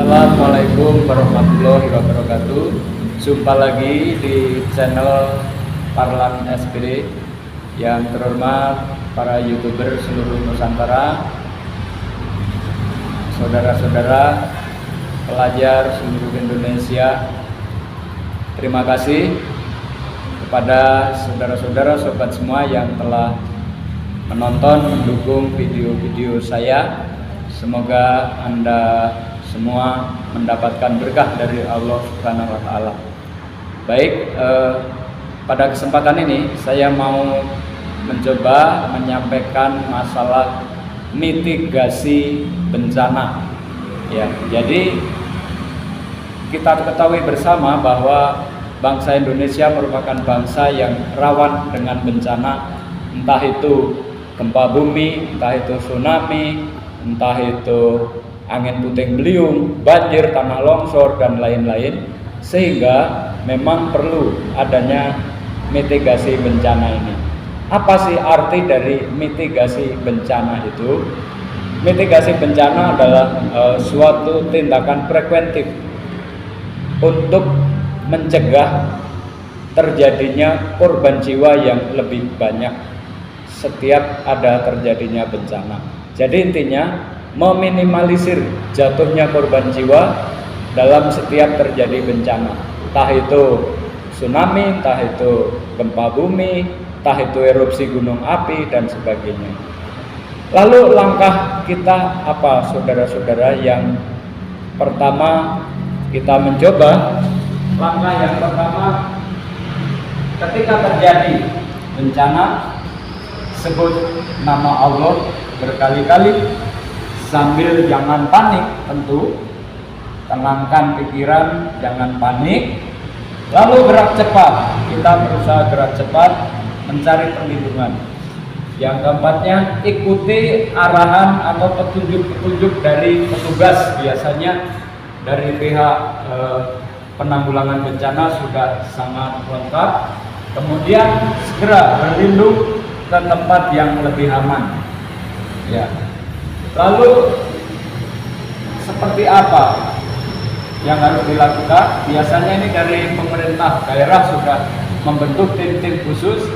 Assalamualaikum warahmatullahi wabarakatuh. Jumpa lagi di channel Parlan SPD. Yang terhormat para YouTuber seluruh Nusantara, saudara-saudara pelajar seluruh Indonesia, terima kasih kepada saudara-saudara sobat semua yang telah menonton, mendukung video-video saya. Semoga Anda semua mendapatkan berkah dari Allah Subhanahu wa Ta'ala. Baik, pada kesempatan ini saya mau mencoba menyampaikan masalah mitigasi bencana. Ya, jadi kita ketahui bersama bahwa bangsa Indonesia merupakan bangsa yang rawan dengan bencana, entah itu gempa bumi, entah itu tsunami, entah itu angin puting beliung, banjir, tanah longsor, dan lain-lain, sehingga memang perlu adanya mitigasi bencana ini. Apa sih arti dari mitigasi bencana itu? Mitigasi bencana adalah suatu tindakan preventif untuk mencegah terjadinya korban jiwa yang lebih banyak setiap ada terjadinya bencana. Jadi intinya meminimalisir jatuhnya korban jiwa dalam setiap terjadi bencana, entah itu tsunami, entah itu gempa bumi, entah itu erupsi gunung api, dan sebagainya. Lalu langkah kita apa, saudara-saudara? Yang pertama, kita mencoba langkah yang pertama, ketika terjadi bencana, sebut nama Allah berkali-kali, sambil jangan panik, tentu tenangkan pikiran, jangan panik, lalu gerak cepat. Kita berusaha gerak cepat mencari perlindungan. Yang keempatnya, ikuti arahan atau petunjuk-petunjuk dari petugas. Biasanya dari pihak penanggulangan bencana sudah sangat lengkap. Kemudian segera berlindung ke tempat yang lebih aman. Ya. Lalu seperti apa yang harus dilakukan? Biasanya ini dari pemerintah daerah sudah membentuk tim-tim khusus,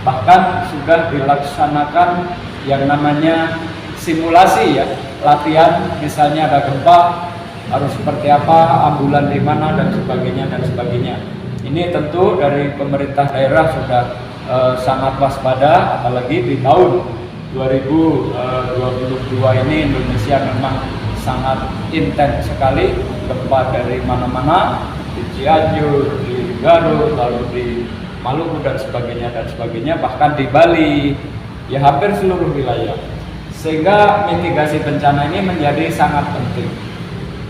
bahkan sudah dilaksanakan yang namanya simulasi, ya, latihan. Misalnya ada gempa, harus seperti apa, ambulan di mana, dan sebagainya dan sebagainya. Ini tentu dari pemerintah daerah sudah sangat waspada, apalagi di tahun 2022 ini Indonesia memang sangat intens sekali, gempa dari mana-mana, di Cianjur, di Garut, lalu di Maluku, dan sebagainya, bahkan di Bali, ya hampir seluruh wilayah. Sehingga mitigasi bencana ini menjadi sangat penting.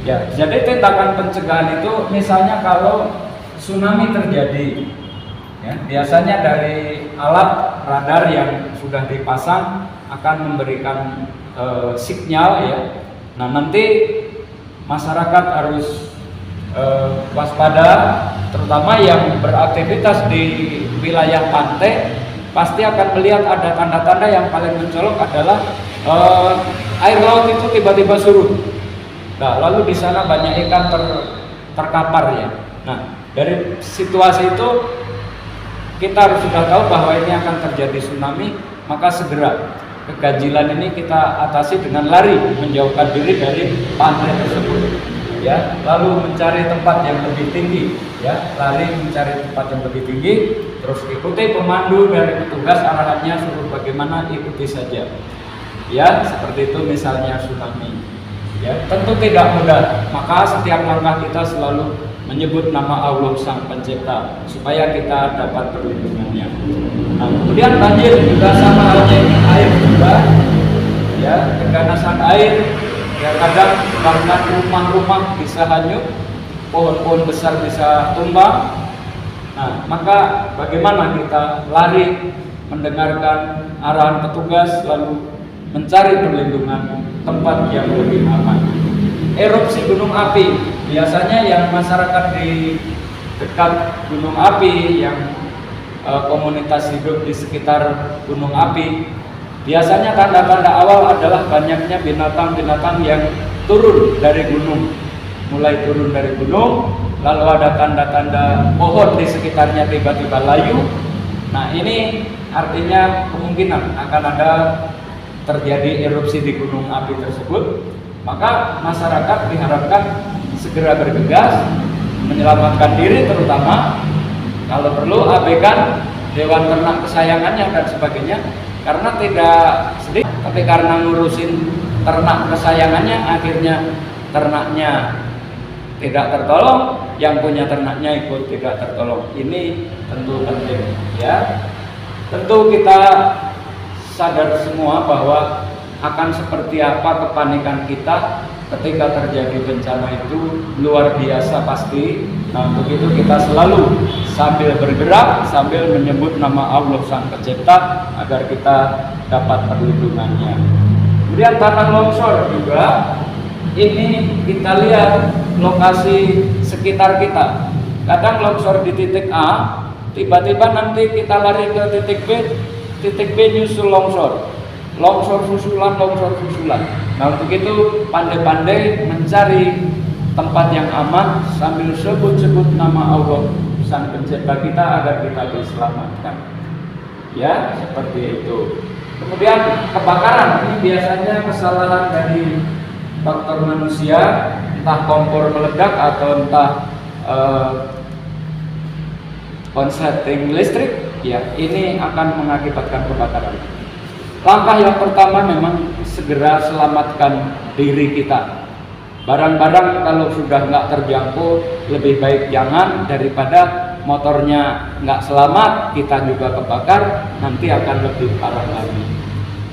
Ya, jadi tindakan pencegahan itu misalnya kalau tsunami terjadi, ya, biasanya dari alat radar yang sudah dipasang akan memberikan sinyal, ya. Nah, nanti masyarakat harus waspada, terutama yang beraktivitas di wilayah pantai. Pasti akan melihat ada tanda-tanda. Yang paling mencolok adalah air laut itu tiba-tiba surut. Nah, lalu di sana banyak ikan terkapar, ya. Nah, dari situasi itu kita harus sudah tahu bahwa ini akan terjadi tsunami, maka segera keganjilan ini kita atasi dengan lari, menjauhkan diri dari pantai tersebut, ya. Lalu mencari tempat yang lebih tinggi, ya, lari mencari tempat yang lebih tinggi, terus ikuti pemandu dari petugas, arahannya suruh bagaimana, ikuti saja, ya. Seperti itu misalnya tsunami, ya. Tentu tidak mudah, maka setiap langkah kita selalu menyebut nama Allah Sang Pencipta supaya kita dapat perlindungannya. Nah, kemudian banjir juga sama halnya, air juga, ya, keganasan air, ya, kadang bahkan rumah-rumah bisa hanyut, pohon-pohon besar bisa tumbang. Nah, maka bagaimana kita lari, mendengarkan arahan petugas, lalu mencari perlindungan tempat yang lebih aman. Erupsi gunung api, biasanya yang masyarakat di dekat gunung api, yang komunitas hidup di sekitar gunung api, biasanya tanda-tanda awal adalah banyaknya binatang-binatang yang turun dari gunung. mulai turun dari gunung, lalu ada tanda-tanda pohon di sekitarnya tiba-tiba layu. Nah, ini artinya kemungkinan akan ada terjadi erupsi di gunung api tersebut. Maka masyarakat diharapkan segera bergegas menyelamatkan diri, terutama kalau perlu abaikan hewan ternak kesayangannya dan sebagainya, karena tidak sedih, tapi karena ngurusin ternak kesayangannya akhirnya ternaknya tidak tertolong, yang punya ternaknya ikut tidak tertolong. Ini tentu penting ya. Tentu kita sadar semua bahwa akan seperti apa kepanikan kita ketika terjadi bencana itu luar biasa pasti. Nah, untuk itu kita selalu sambil bergerak, sambil menyebut nama Allah Sang Pencipta agar kita dapat perlindungannya. Kemudian tanah longsor juga, ini kita lihat lokasi sekitar kita. Kadang longsor di titik A, tiba-tiba nanti kita lari ke titik B nyusul longsor susulan. Nah, untuk itu pandai-pandai mencari tempat yang aman sambil sebut-sebut nama Allah Sang Pencipta kita agar kita diselamatkan. Ya, seperti itu. Kemudian kebakaran, ini biasanya kesalahan dari faktor manusia, entah kompor meledak atau entah konsleting listrik, ya ini akan mengakibatkan kebakaran. Langkah yang pertama memang segera selamatkan diri kita. Barang-barang kalau sudah nggak terjangkau, lebih baik jangan, daripada motornya nggak selamat, kita juga kebakar, nanti akan lebih parah lagi.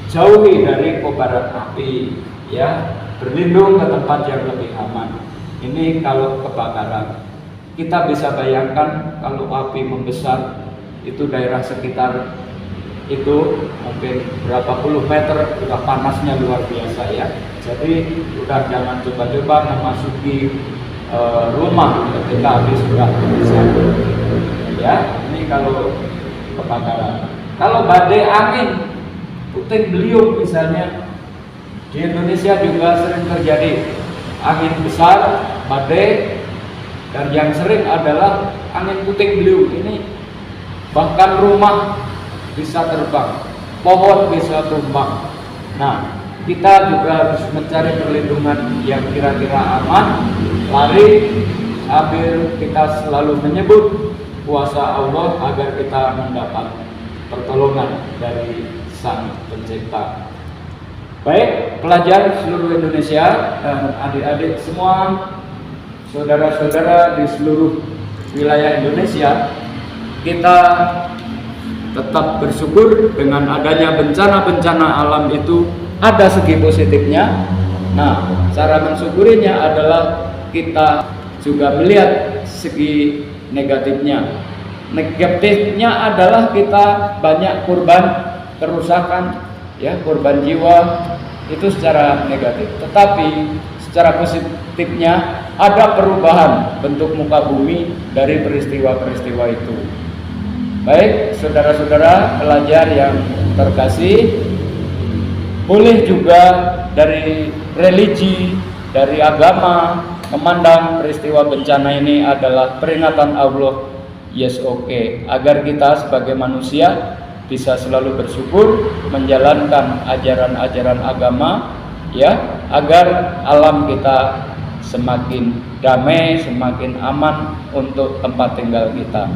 Jauhi dari kobaran api, ya, berlindung ke tempat yang lebih aman. Ini kalau kebakaran. Kita bisa bayangkan kalau api membesar, itu daerah sekitar itu mungkin berapa puluh meter, udah panasnya luar biasa ya. Jadi udah jangan coba-coba memasuki rumah ketika api sudah besar. Ya, ini kalau kebakaran. Kalau badai angin, puting beliung misalnya, di Indonesia juga sering terjadi angin besar, badai, dan yang sering adalah angin puting beliung. Ini bahkan rumah bisa terbang, pohon bisa tumbang. Nah, kita juga harus mencari perlindungan yang kira-kira aman, lari sambil kita selalu menyebut kuasa Allah agar kita mendapat pertolongan dari Sang Pencipta. Baik, pelajar seluruh Indonesia dan adik-adik semua, saudara-saudara di seluruh wilayah Indonesia, kita tetap bersyukur dengan adanya bencana-bencana alam itu ada segi positifnya. Nah, cara mensyukurinya adalah kita juga melihat segi negatifnya. Negatifnya adalah kita banyak korban kerusakan, ya, korban jiwa, itu secara negatif. Tetapi secara positifnya ada perubahan bentuk muka bumi dari peristiwa-peristiwa itu. Baik, saudara-saudara pelajar yang terkasih, boleh juga dari religi, dari agama memandang peristiwa bencana ini adalah peringatan Allah. Yes, oke, agar kita sebagai manusia bisa selalu bersyukur, menjalankan ajaran-ajaran agama, ya, agar alam kita semakin damai, semakin aman untuk tempat tinggal kita.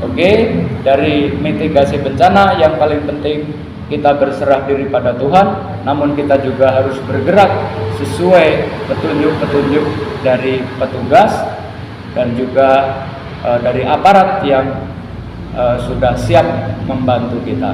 Oke, dari mitigasi bencana yang paling penting kita berserah diri pada Tuhan, namun kita juga harus bergerak sesuai petunjuk-petunjuk dari petugas dan juga dari aparat yang sudah siap membantu kita.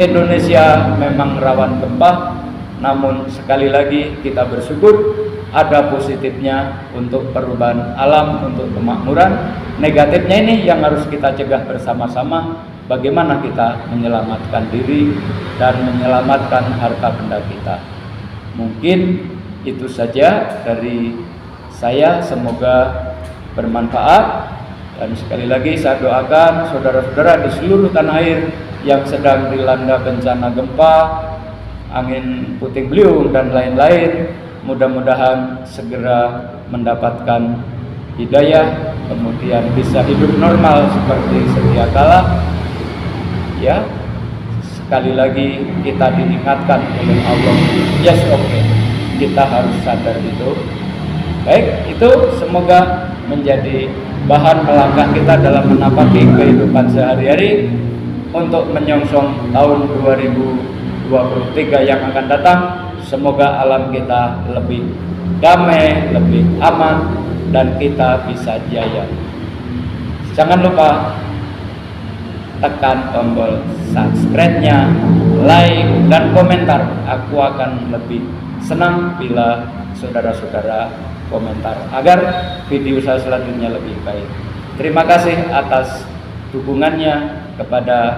Indonesia memang rawan gempa, namun sekali lagi kita bersyukur ada positifnya untuk perubahan alam, untuk kemakmuran. Negatifnya ini yang harus kita cegah bersama-sama, bagaimana kita menyelamatkan diri dan menyelamatkan harta benda kita. Mungkin itu saja dari saya, semoga bermanfaat. Dan sekali lagi saya doakan saudara-saudara di seluruh tanah air yang sedang dilanda bencana gempa, angin puting beliung dan lain-lain, mudah-mudahan segera mendapatkan hidayah, kemudian bisa hidup normal seperti sedia kala. Ya, sekali lagi kita diingatkan oleh Allah, yes, oke, kita harus sadar itu. Baik, itu semoga menjadi bahan melangkah kita dalam menapaki kehidupan sehari-hari untuk menyongsong tahun 2023 yang akan datang. Semoga alam kita lebih damai, lebih aman, dan kita bisa jaya. Jangan lupa tekan tombol subscribe-nya, like, dan komentar. Aku akan lebih senang bila saudara-saudara komentar agar video saya selanjutnya lebih baik. Terima kasih atas dukungannya kepada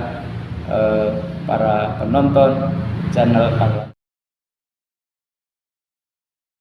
para penonton channel Parla.